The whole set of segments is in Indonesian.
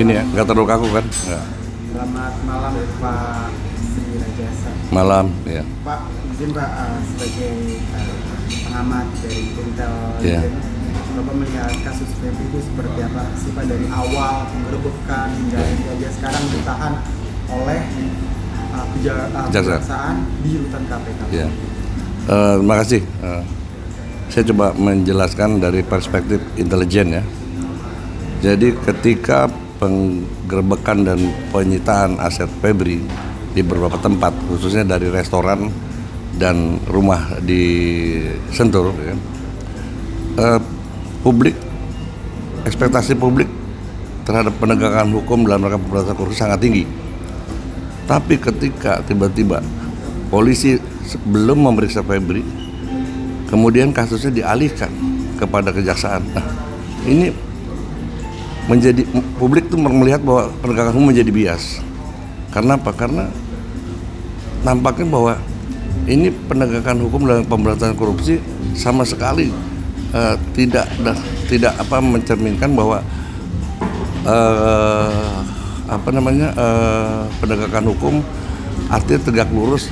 ini ya, nggak terlalu kaku kan? Nggak. Selamat malam Pak Sri Rajasa. Malam, ya. Pak, izin Pak sebagai pengamat dari Intel, Ya. Bapak melihat kasus Febri itu seperti apa sih Pak dari awal penggerbekan hingga dia sekarang ditahan oleh kejaksaan di rutan KPK? Ya. Terima kasih. Saya coba menjelaskan dari perspektif intelijen ya. Jadi ketika penggerbekan dan penyitaan aset Febri di beberapa tempat, khususnya dari restoran dan rumah di Sentul, ya, ekspektasi publik terhadap penegakan hukum dalam rangka pemberantasan korupsi sangat tinggi. Tapi ketika tiba-tiba polisi belum memeriksa Febri, kemudian kasusnya dialihkan kepada kejaksaan. Nah, ini menjadi publik tuh melihat bahwa penegakan hukum menjadi bias. Karena apa? Karena nampaknya bahwa ini penegakan hukum dalam pemberantasan korupsi sama sekali tidak mencerminkan bahwa penegakan hukum artinya tegak lurus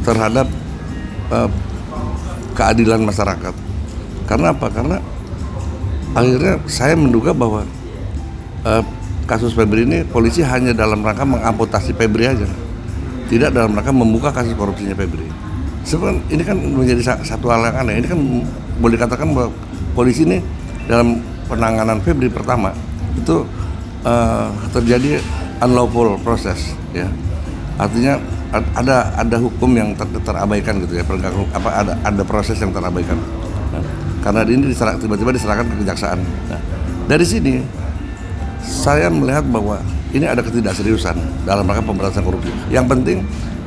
terhadap keadilan masyarakat. Karena apa? Karena akhirnya saya menduga bahwa kasus Febri ini polisi hanya dalam rangka mengamputasi Febri aja, tidak dalam rangka membuka kasus korupsinya Febri. Sebenarnya ini kan menjadi satu hal yang aneh. Ini kan boleh dikatakan bahwa polisi ini dalam penanganan Febri pertama itu terjadi unlawful proses, ya. Artinya ada hukum yang terabaikan gitu ya, ada proses yang terabaikan. Nah, karena ini tiba-tiba diserahkan ke kejaksaan. Nah, dari sini saya melihat bahwa ini ada ketidakseriusan dalam rangka pemberantasan korupsi. Yang penting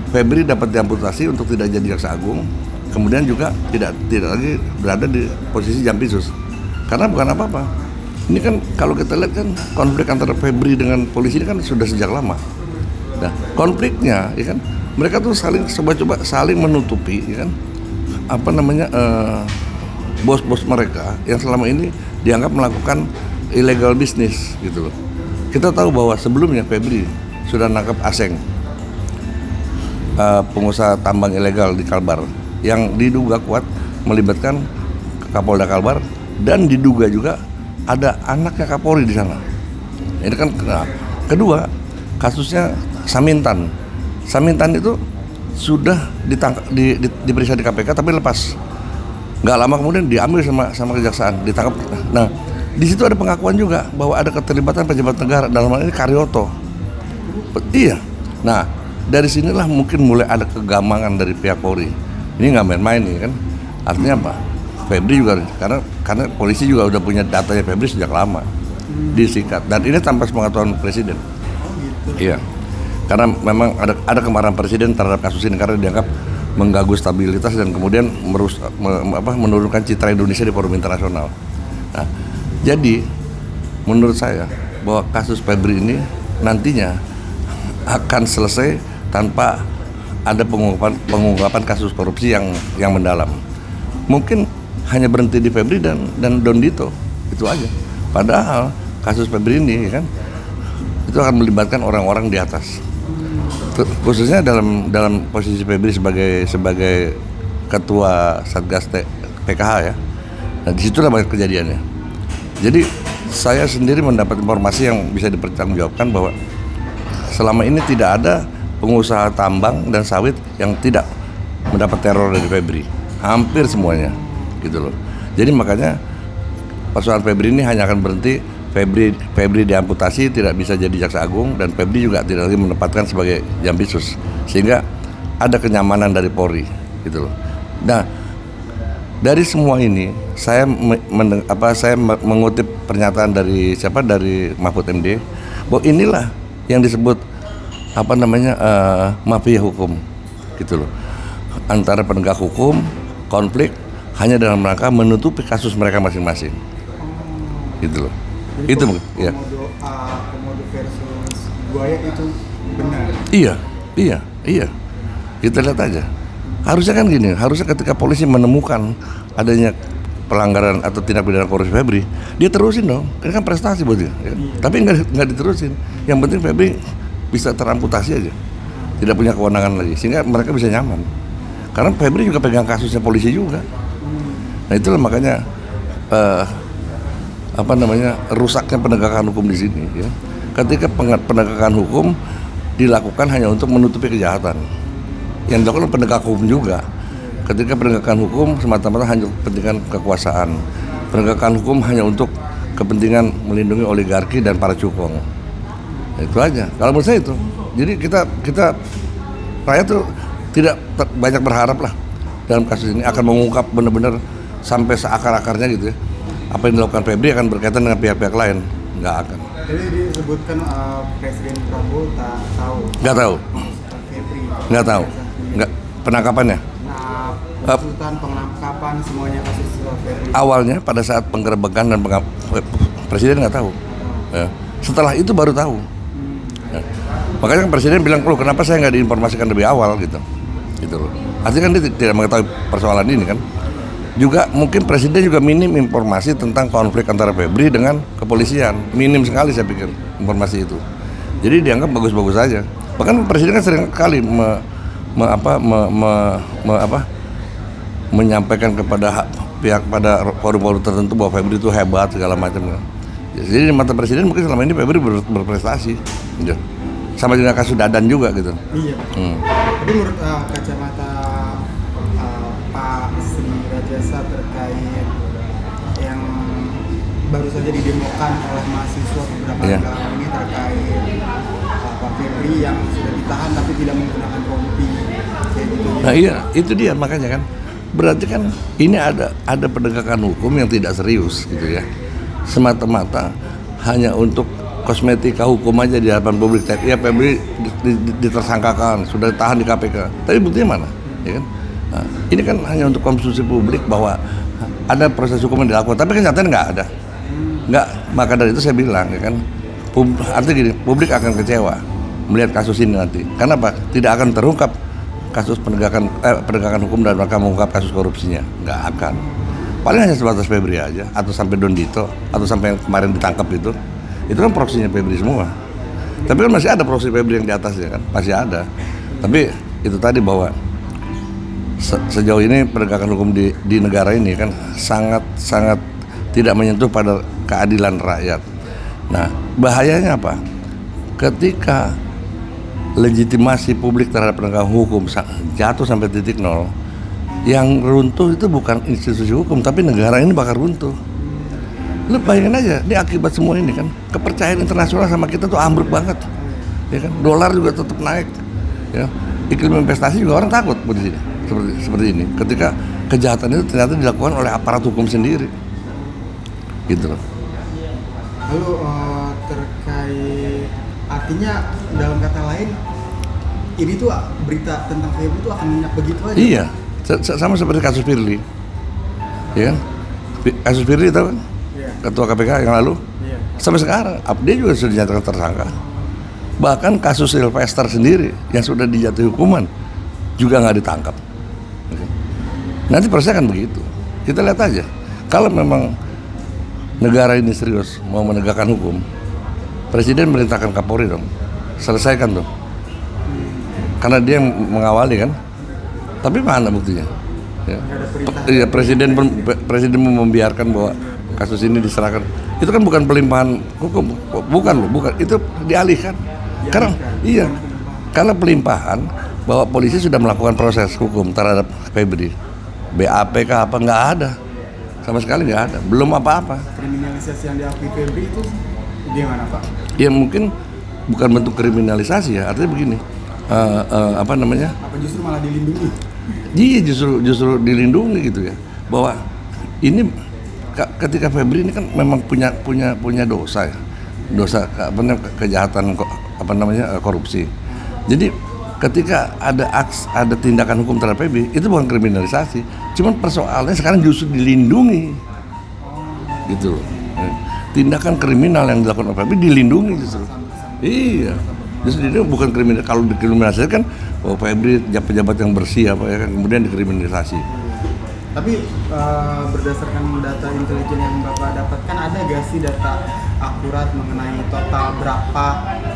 Febri dapat diamputasi untuk tidak jadi jaksa agung, kemudian juga tidak lagi berada di posisi jampisus. Karena bukan apa-apa. Ini kan kalau kita lihat kan konflik antara Febri dengan polisi ini kan sudah sejak lama. Nah, konfliknya, ya kan, mereka tuh coba saling menutupi, ya kan, bos-bos mereka yang selama ini dianggap melakukan illegal business gitu loh. Kita tahu bahwa sebelumnya Febri sudah nangkap Aseng, pengusaha tambang ilegal di Kalbar, yang diduga kuat melibatkan Kapolda Kalbar dan diduga juga ada anaknya Kapolri di sana. Ini kan kedua kasusnya Samintan. Samintan itu sudah ditangkap, diperiksa di KPK tapi lepas. Nggak lama kemudian diambil sama kejaksaan, ditangkap. Nah, di situ ada pengakuan juga bahwa ada keterlibatan pejabat negara, dalam hal ini Karyoto. Iya. Nah, dari sinilah mungkin mulai ada kegamangan dari pihak Polri. Ini nggak main-main nih kan. Artinya apa? Febri juga karena polisi juga udah punya datanya Febri sejak lama disikat, dan ini tanpa sepengetahuan presiden. Iya. Karena memang ada kemarahan presiden terhadap kasus ini karena dianggap mengganggu stabilitas dan kemudian menurunkan citra Indonesia di forum internasional. Nah, jadi menurut saya bahwa kasus Febri ini nantinya akan selesai tanpa ada pengungkapan kasus korupsi yang mendalam. Mungkin hanya berhenti di Febri dan Don Dito, itu aja. Padahal kasus Febri ini kan itu akan melibatkan orang-orang di atas. Khususnya dalam posisi Febri sebagai ketua Satgas PKH ya. Nah, disitulah banyak kejadiannya. Jadi saya sendiri mendapat informasi yang bisa dipertanggungjawabkan bahwa selama ini tidak ada pengusaha tambang dan sawit yang tidak mendapat teror dari Febri. Hampir semuanya, gitu loh. Jadi makanya persoalan Febri ini hanya akan berhenti Febri diamputasi, tidak bisa jadi jaksa agung, dan Febri juga tidak lagi menempatkan sebagai jampisus, sehingga ada kenyamanan dari Polri, gitu loh. Nah, dari semua ini saya mengutip pernyataan dari Mahfud MD bahwa inilah yang disebut mafia hukum, gitu loh. Antara penegak hukum konflik hanya dalam rangka menutupi kasus mereka masing-masing, gitu loh. Jadi Itu ya. Komodo versus buaya itu benar. Iya. Kita lihat aja. Harusnya kan gini, harusnya ketika polisi menemukan adanya pelanggaran atau tindak pidana korupsi Febri, dia terusin dong. Ini kan prestasi buat dia. Ya. Tapi nggak diterusin. Yang penting Febri bisa teramputasi aja, tidak punya kewenangan lagi, sehingga mereka bisa nyaman. Karena Febri juga pegang kasusnya polisi juga. Nah itulah makanya rusaknya penegakan hukum di sini. Ya. Ketika penegakan hukum dilakukan hanya untuk menutupi kejahatan, yang dilakukan penegak hukum juga. Ketika penegakan hukum semata-mata hanya kepentingan kekuasaan, penegakan hukum hanya untuk kepentingan melindungi oligarki dan para cukong. Itu aja. Kalau menurut saya itu. Jadi kita rakyat tuh tidak banyak berharap lah dalam kasus ini akan mengungkap benar-benar sampai seakar-akarnya gitu ya. Apa yang dilakukan Febri akan berkaitan dengan pihak-pihak lain, nggak akan. Jadi disebutkan Presiden Prabowo tak tahu. Nggak tahu. Febri. Nggak tahu. Nggak penangkapannya. Nah, penangkapan semuanya kasus Febri. Awalnya pada saat penggerebekan dan Presiden nggak tahu. Ya. Setelah itu baru tahu. Ya. Makanya kan Presiden bilang, loh kenapa saya nggak diinformasikan lebih awal gitu loh. Artinya kan dia tidak mengetahui persoalan ini kan. Juga mungkin Presiden juga minim informasi tentang konflik antara Febri dengan kepolisian, minim sekali saya pikir informasi itu. Jadi dianggap bagus-bagus saja. Bahkan Presiden kan sering kali menyampaikan kepada pihak pada forum-forum tertentu bahwa Febri itu hebat segala macam. Jadi di mata Presiden mungkin selama ini Febri berprestasi. Gitu. Sama dengan kasus Dadan juga gitu. Iya. Jadi menurut kacamata Pak Sri Rajasa terkait yang baru saja didemokan oleh mahasiswa beberapa belakangan ini terkait Pak Febri yang sudah ditahan tapi tidak menggunakan rompi kayak gitu. Nah iya, itu dia makanya kan. Berarti kan ini ada penegakan hukum yang tidak serius gitu ya. Semata-mata hanya untuk kosmetika hukum aja di hadapan publik. Ya Febri ditersangkakan, sudah ditahan di KPK. Tapi buktinya mana? Ya kan? Nah, ini kan hanya untuk konsumsi publik bahwa ada proses hukum yang dilakukan. Tapi kenyataannya nggak ada. Nggak. Maka dari itu saya bilang, ya kan, artinya gini, publik akan kecewa melihat kasus ini nanti. Karena apa? Tidak akan terungkap kasus penegakan hukum dan mereka mengungkap kasus korupsinya. Nggak akan. Paling hanya sebatas Febri aja, atau sampai Don Dito, atau sampai yang kemarin ditangkap itu kan proksinya Febri semua. Tapi kan masih ada proksi Febri yang di atasnya kan, masih ada. Tapi itu tadi bahwa sejauh ini penegakan hukum di negara ini kan sangat tidak menyentuh pada keadilan rakyat. Nah, bahayanya apa? Ketika legitimasi publik terhadap penegakan hukum jatuh sampai titik nol, yang runtuh itu bukan institusi hukum, tapi negara ini bakal runtuh. Lu bayangin aja, ini akibat semua ini kan, kepercayaan internasional sama kita tuh ambruk banget, ya kan, dolar juga tetap naik, ya, iklim investasi juga orang takut seperti ini, ketika kejahatan itu ternyata dilakukan oleh aparat hukum sendiri, gitu loh. Lalu terkait artinya dalam kata lain, ini tuh berita tentang Febri itu akan minyak begitu aja? Iya, sama seperti kasus Firly, ya kan, kasus Firly tahu kan? Ketua KPK yang lalu, sampai sekarang dia juga sudah dinyatakan tersangka. Bahkan kasus Sylvester sendiri yang sudah dijatuhi hukuman juga nggak ditangkap. Nanti prosesnya akan begitu. Kita lihat aja. Kalau memang negara ini serius mau menegakkan hukum, Presiden merintahkan Kapolri dong, selesaikan dong. Karena dia yang mengawali kan. Tapi mana buktinya? Ya, Presiden membiarkan bahwa kasus ini diserahkan, itu kan bukan pelimpahan hukum, bukan, itu dialihkan. Karena pelimpahan bahwa polisi sudah melakukan proses hukum terhadap Febri, BAP apa nggak ada, sama sekali nggak ada, belum apa-apa. Kriminalisasi yang diakui Febri itu gimana Pak? Ya mungkin bukan bentuk kriminalisasi ya, artinya begini, Apa justru malah dilindungi? Iya justru dilindungi gitu ya, bahwa ini ketika Febri ini kan memang punya dosa ya, kejahatan korupsi. Jadi ketika ada tindakan hukum terhadap Febri itu bukan kriminalisasi, cuman persoalannya sekarang justru dilindungi, gitu loh. Tindakan kriminal yang dilakukan oleh Febri dilindungi justru. Iya, justru ini bukan kriminal. Kalau dikriminalisasi kan, Febri pejabat yang bersih apa ya kan, kemudian dikriminalisasi. Tapi berdasarkan data intelijen yang Bapak dapatkan, ada gak sih data akurat mengenai total berapa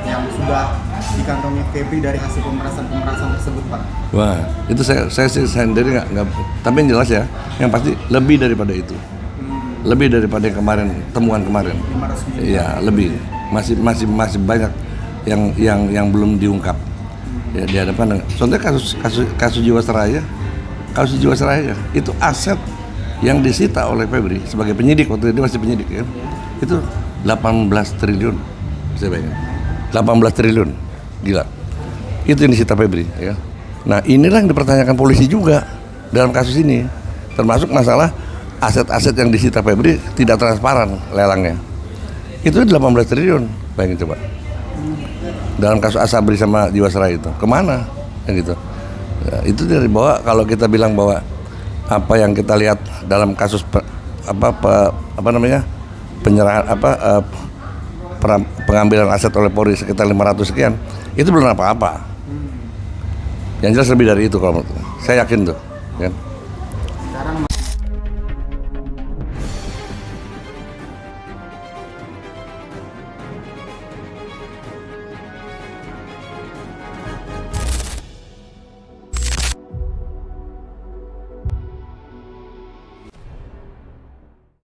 yang sudah dikantongi Febri dari hasil pemerasan tersebut, Pak? Wah, itu saya sih sendiri nggak. Tapi yang jelas ya, yang pasti lebih daripada itu. Lebih daripada yang kemarin, temuan kemarin. 500 miliar. Iya, lebih. Masih banyak yang belum diungkap. Ya, di hadapan. Contohnya kasus Jiwasraya. Kasus Jiwasraya itu aset yang disita oleh Febri sebagai penyidik, waktu itu masih penyidik kan. Itu 18 triliun. Saya bayangin. 18 triliun. Gila. Itu yang disita Febri ya. Nah, inilah yang dipertanyakan polisi juga dalam kasus ini. Termasuk masalah aset-aset yang disita Febri tidak transparan lelangnya. Itu 18 triliun. Bayangin coba. Dalam kasus Asabri sama Jiwasraya itu. Kemana? Yang gitu. Ya, itu dari bawah. Kalau kita bilang bahwa apa yang kita lihat dalam kasus penyerahan pengambilan aset oleh Polri sekitar 500 sekian, itu belum apa-apa. Yang jelas lebih dari itu kalau menurut saya yakin tuh kan. Sekarang